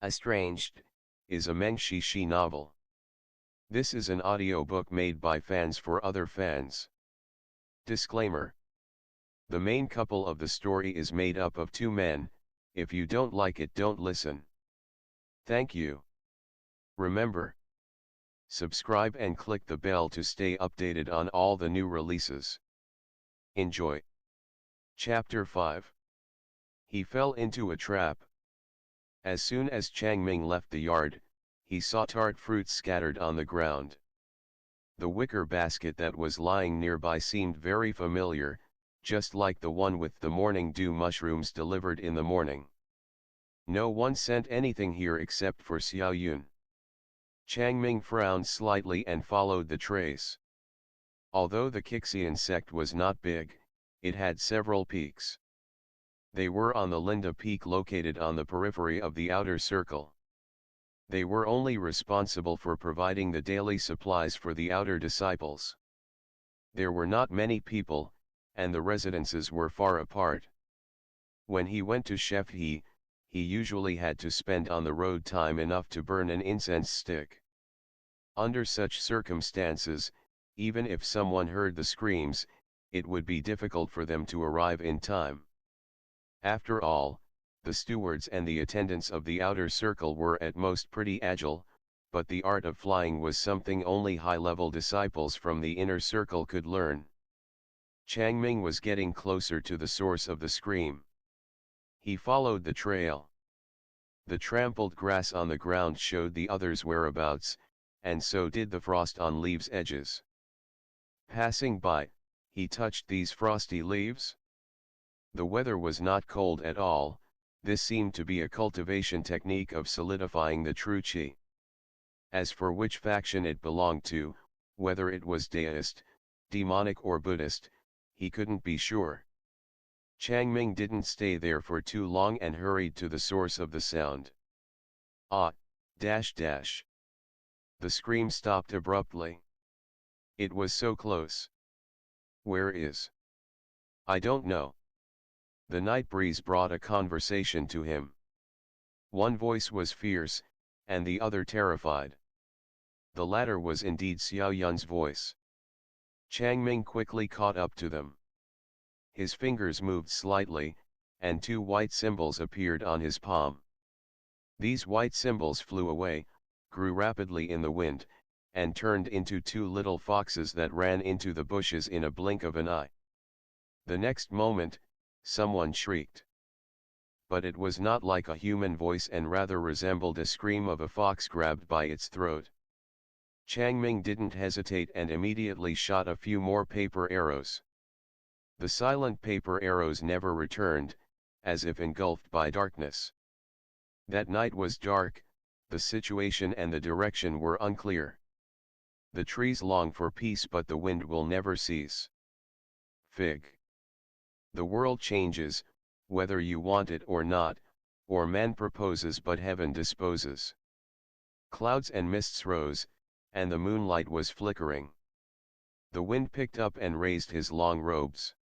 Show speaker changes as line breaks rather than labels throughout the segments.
Estranged is a Meng Shishi novel. This is an audiobook made by fans for other fans. Disclaimer: the main couple of the story is made up of two men. If you don't like it, don't listen. Thank you. Remember, subscribe and click the bell to stay updated on all the new releases. Enjoy. Chapter 5. He fell into a trap. As soon as Chang Ming left the yard, he saw tart fruits scattered on the ground. The wicker basket that was lying nearby seemed very familiar, just like the one with the morning dew mushrooms delivered in the morning. No one sent anything here except for Xiao Yun. Chang Ming frowned slightly and followed the trace. Although the Ch05 sect was not big, it had several peaks. They were on the Linda Peak located on the periphery of the outer circle. They were only responsible for providing the daily supplies for the outer disciples. There were not many people, and the residences were far apart. When he went to Ch05, he usually had to spend on the road time enough to burn an incense stick. Under such circumstances, even if someone heard the screams, it would be difficult for them to arrive in time. After all, the stewards and the attendants of the outer circle were at most pretty agile, but the art of flying was something only high-level disciples from the inner circle could learn. Chang Ming was getting closer to the source of the scream. He followed the trail. The trampled grass on the ground showed the others' whereabouts, and so did the frost on leaves' edges. Passing by, he touched these frosty leaves. The weather was not cold at all. This seemed to be a cultivation technique of solidifying the true qi. As for which faction it belonged to, whether it was Daoist, demonic or Buddhist, he couldn't be sure. Chang Ming didn't stay there for too long and hurried to the source of the sound. Ah! The scream stopped abruptly. It was so close. Where is? I don't know. The night breeze brought a conversation to him. One voice was fierce, and the other terrified. The latter was indeed Xiao Yun's voice. Chang Ming quickly caught up to them. His fingers moved slightly, and two white symbols appeared on his palm. These white symbols flew away, grew rapidly in the wind, and turned into two little foxes that ran into the bushes in a blink of an eye. The next moment, someone shrieked. But it was not like a human voice and rather resembled a scream of a fox grabbed by its throat. Chang Ming didn't hesitate and immediately shot a few more paper arrows. The silent paper arrows never returned, as if engulfed by darkness. That night was dark, the situation and the direction were unclear. The trees long for peace, but the wind will never cease. Fig. The world changes, whether you want it or not, or man proposes but heaven disposes. Clouds and mists rose, and the moonlight was flickering. The wind picked up and raised his long robes.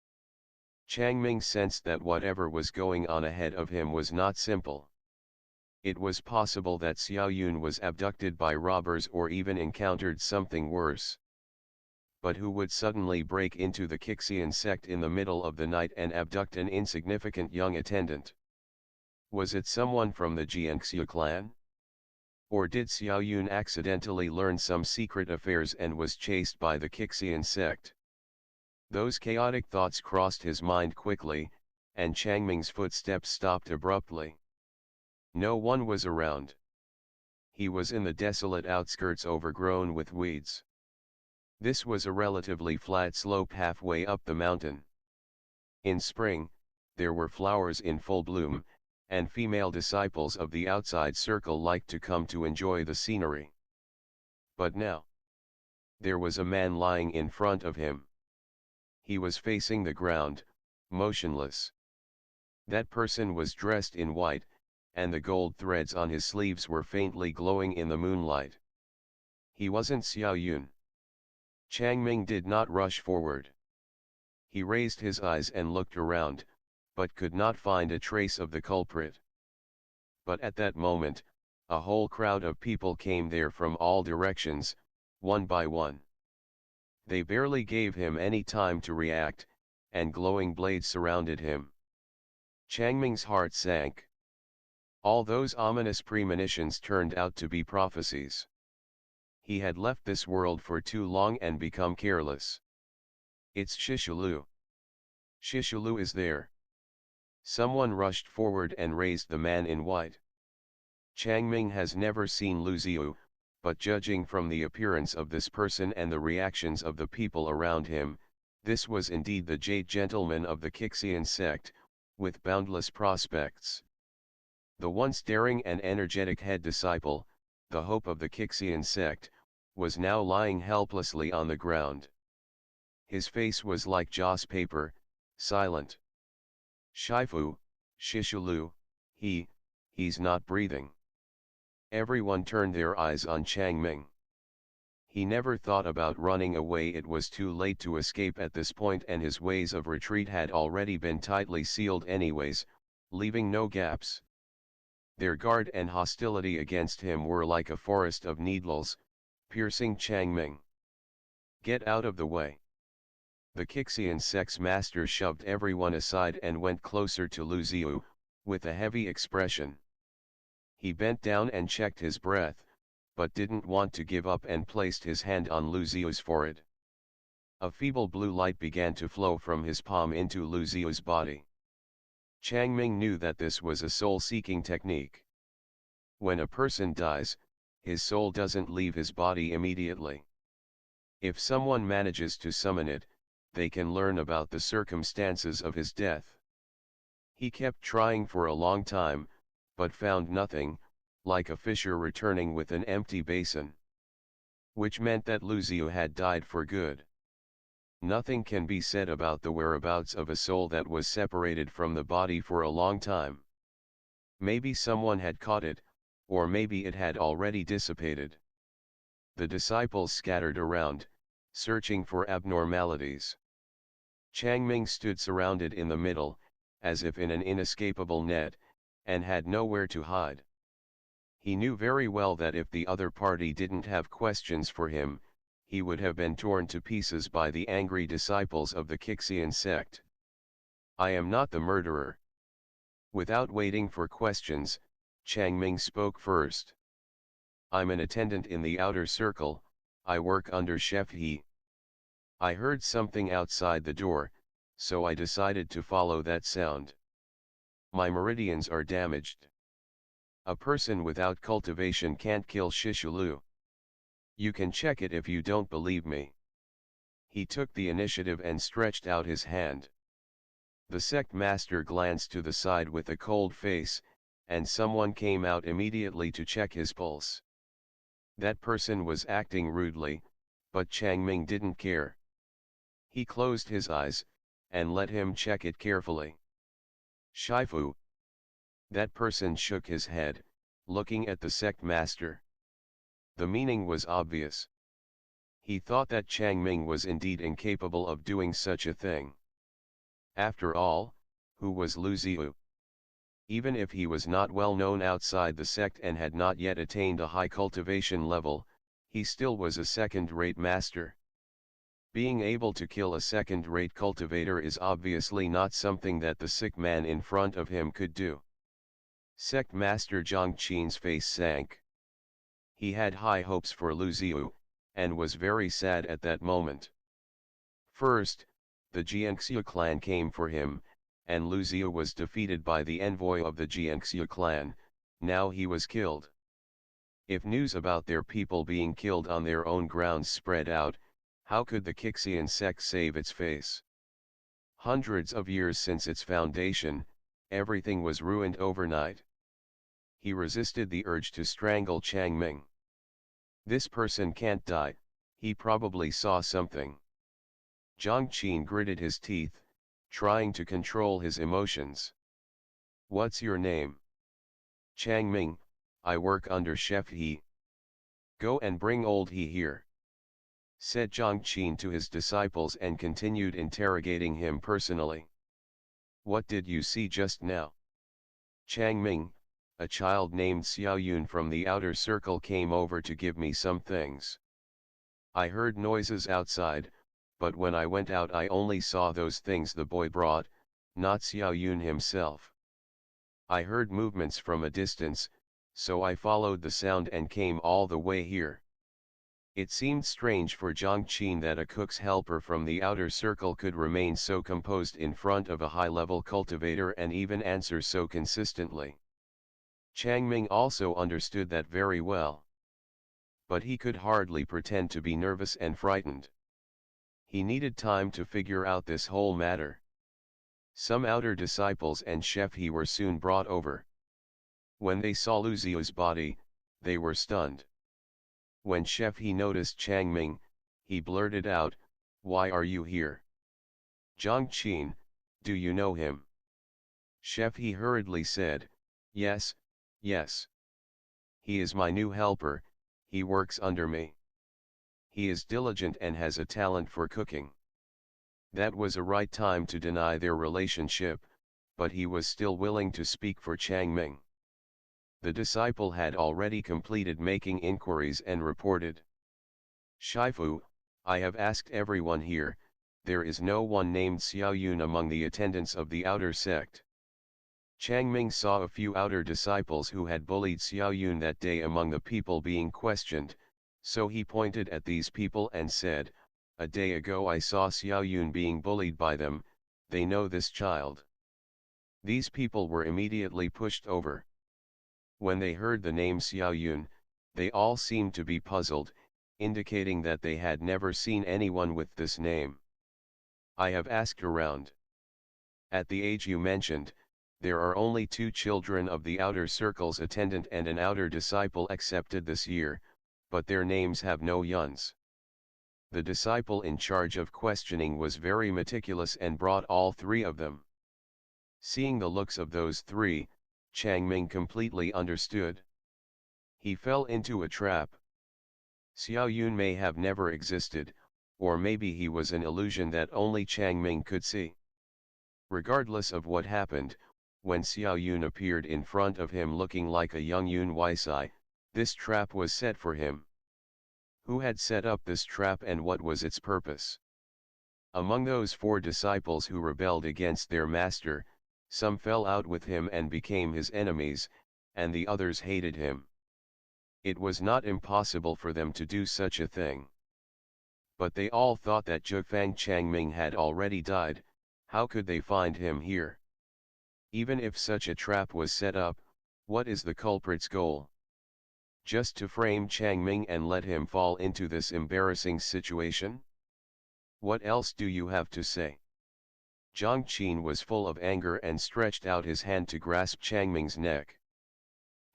Chang Ming sensed that whatever was going on ahead of him was not simple. It was possible that Xiao Yun was abducted by robbers or even encountered something worse. But who would suddenly break into the Ch05 sect in the middle of the night and abduct an insignificant young attendant? Was it someone from the Jiangxia clan? Or did Xiao Yun accidentally learn some secret affairs and was chased by the Ch05 sect? Those chaotic thoughts crossed his mind quickly, and Chang Ming's footsteps stopped abruptly. No one was around. He was in the desolate outskirts overgrown with weeds. This was a relatively flat slope halfway up the mountain. In spring, there were flowers in full bloom, and female disciples of the outside circle liked to come to enjoy the scenery. But now, there was a man lying in front of him. He was facing the ground, motionless. That person was dressed in white, and the gold threads on his sleeves were faintly glowing in the moonlight. He wasn't Xiao Yun. Chang Ming did not rush forward. He raised his eyes and looked around, but could not find a trace of the culprit. But at that moment, a whole crowd of people came there from all directions, one by one. They barely gave him any time to react, and glowing blades surrounded him. Changming's heart sank. All those ominous premonitions turned out to be prophecies. He had left this world for too long and become careless. It's Shishulu. Shishulu is there. Someone rushed forward and raised the man in white. Changming has never seen Lu Ziyu, but judging from the appearance of this person and the reactions of the people around him, this was indeed the Jade Gentleman of the Ch05 sect, with boundless prospects. The once daring and energetic head disciple, the hope of the Ch05 sect, was now lying helplessly on the ground. His face was like joss paper, silent. Shifu, Shishulu, he's not breathing. Everyone turned their eyes on Changming. He never thought about running away. It was too late to escape at this point, and his ways of retreat had already been tightly sealed anyways, leaving no gaps. Their guard and hostility against him were like a forest of needles, piercing Changming. Get out of the way. The Ch05 sect's master shoved everyone aside and went closer to Lu Ziyu, with a heavy expression. He bent down and checked his breath, but didn't want to give up and placed his hand on Lu Ziyu's forehead. A feeble blue light began to flow from his palm into Lu Ziyu's body. Changming knew that this was a soul-seeking technique. When a person dies, his soul doesn't leave his body immediately. If someone manages to summon it, they can learn about the circumstances of his death. He kept trying for a long time, but found nothing, like a fisher returning with an empty basin. Which meant that Lu Ziyu had died for good. Nothing can be said about the whereabouts of a soul that was separated from the body for a long time. Maybe someone had caught it, or maybe it had already dissipated. The disciples scattered around, searching for abnormalities. Changming stood surrounded in the middle, as if in an inescapable net, and had nowhere to hide. He knew very well that if the other party didn't have questions for him, he would have been torn to pieces by the angry disciples of the Ch05 sect. I am not the murderer. Without waiting for questions, Changming spoke first. I'm an attendant in the outer circle, I work under Ch05. I heard something outside the door, so I decided to follow that sound. My meridians are damaged. A person without cultivation can't kill Shishulu. You can check it if you don't believe me. He took the initiative and stretched out his hand. The sect master glanced to the side with a cold face, and someone came out immediately to check his pulse. That person was acting rudely, but Changming didn't care. He closed his eyes, and let him check it carefully. Shifu. That person shook his head, looking at the sect master. The meaning was obvious. He thought that Changming was indeed incapable of doing such a thing. After all, who was Lu Ziyu? Even if he was not well known outside the sect and had not yet attained a high cultivation level, he still was a second-rate master. Being able to kill a second-rate cultivator is obviously not something that the sick man in front of him could do. Sect Master Zhang Qin's face sank. He had high hopes for Lu Ziyu, and was very sad at that moment. First, the Jiangxia clan came for him, and Lu Ziyu was defeated by the envoy of the Jiangxia clan. Now he was killed. If news about their people being killed on their own grounds spread out, how could the Ch05 sect save its face? Hundreds of years since its foundation, everything was ruined overnight. He resisted the urge to strangle Changming. This person can't die, he probably saw something. Zhang Qin gritted his teeth, trying to control his emotions. What's your name? Changming, I work under Ch05. Go and bring old he here, said Zhang Qin to his disciples and continued interrogating him personally. What did you see just now? Changming, a child named Xiaoyun from the outer circle came over to give me some things. I heard noises outside, but when I went out I only saw those things the boy brought, not Xiaoyun himself. I heard movements from a distance, so I followed the sound and came all the way here. It seemed strange for Zhang Qin that a cook's helper from the outer circle could remain so composed in front of a high-level cultivator and even answer so consistently. Changming also understood that very well. But he could hardly pretend to be nervous and frightened. He needed time to figure out this whole matter. Some outer disciples and Ch05 were soon brought over. When they saw Lu Xiu's body, they were stunned. When Ch05 noticed Changming, he blurted out, "Why are you here?" "Zhang Qin, do you know him?" Ch05 hurriedly said, "Yes, yes. He is my new helper, he works under me. He is diligent and has a talent for cooking." That was a right time to deny their relationship, but he was still willing to speak for Changming. The disciple had already completed making inquiries and reported. "Shifu, I have asked everyone here, there is no one named Xiaoyun among the attendants of the outer sect." Changming saw a few outer disciples who had bullied Xiaoyun that day among the people being questioned, so he pointed at these people and said, "A day ago I saw Xiaoyun being bullied by them, they know this child." These people were immediately pushed over. When they heard the name Xiaoyun, they all seemed to be puzzled, indicating that they had never seen anyone with this name. "I have asked around. At the age you mentioned, there are only 2 children of the outer circle's attendant and an outer disciple accepted this year, but their names have no yuns." The disciple in charge of questioning was very meticulous and brought all 3 of them. Seeing the looks of those 3, Changming completely understood. He fell into a trap. Xiaoyun may have never existed, or maybe he was an illusion that only Changming could see. Regardless of what happened, when Xiaoyun appeared in front of him looking like a young Yun Weisai, this trap was set for him. Who had set up this trap and what was its purpose? Among those 4 disciples who rebelled against their master, some fell out with him and became his enemies, and the others hated him. It was not impossible for them to do such a thing. But they all thought that Zhufang Changming had already died. How could they find him here? Even if such a trap was set up, what is the culprit's goal? Just to frame Changming and let him fall into this embarrassing situation? What else do you have to say? Zhang Qin was full of anger and stretched out his hand to grasp Changming's neck.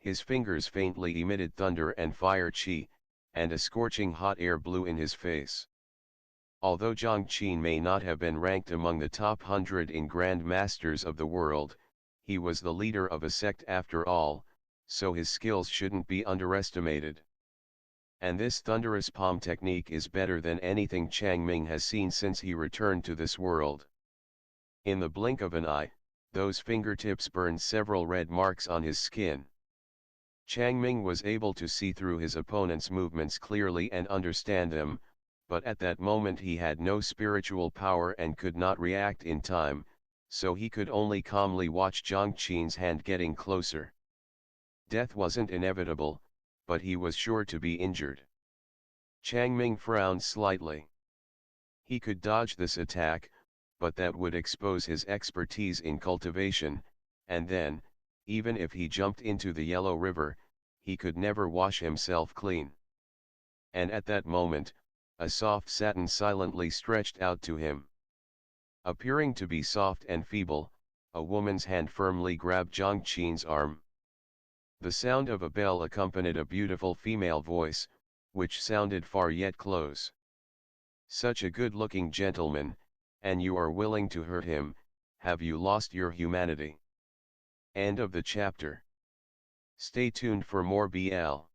His fingers faintly emitted thunder and fire chi, and a scorching hot air blew in his face. Although Zhang Qin may not have been ranked among the top 100 in Grand Masters of the world, he was the leader of a sect after all, so his skills shouldn't be underestimated. And this thunderous palm technique is better than anything Changming has seen since he returned to this world. In the blink of an eye, those fingertips burned several red marks on his skin. Changming was able to see through his opponent's movements clearly and understand them, but at that moment he had no spiritual power and could not react in time, so he could only calmly watch Zhang Qin's hand getting closer. Death wasn't inevitable, but he was sure to be injured. Changming frowned slightly. He could dodge this attack, but that would expose his expertise in cultivation, and then, even if he jumped into the Yellow River, he could never wash himself clean. And at that moment, a soft satin silently stretched out to him. Appearing to be soft and feeble, a woman's hand firmly grabbed Zhang Qin's arm. The sound of a bell accompanied a beautiful female voice, which sounded far yet close. "Such a good-looking gentleman, and you are willing to hurt him, have you lost your humanity?" End of the chapter. Stay tuned for more BL.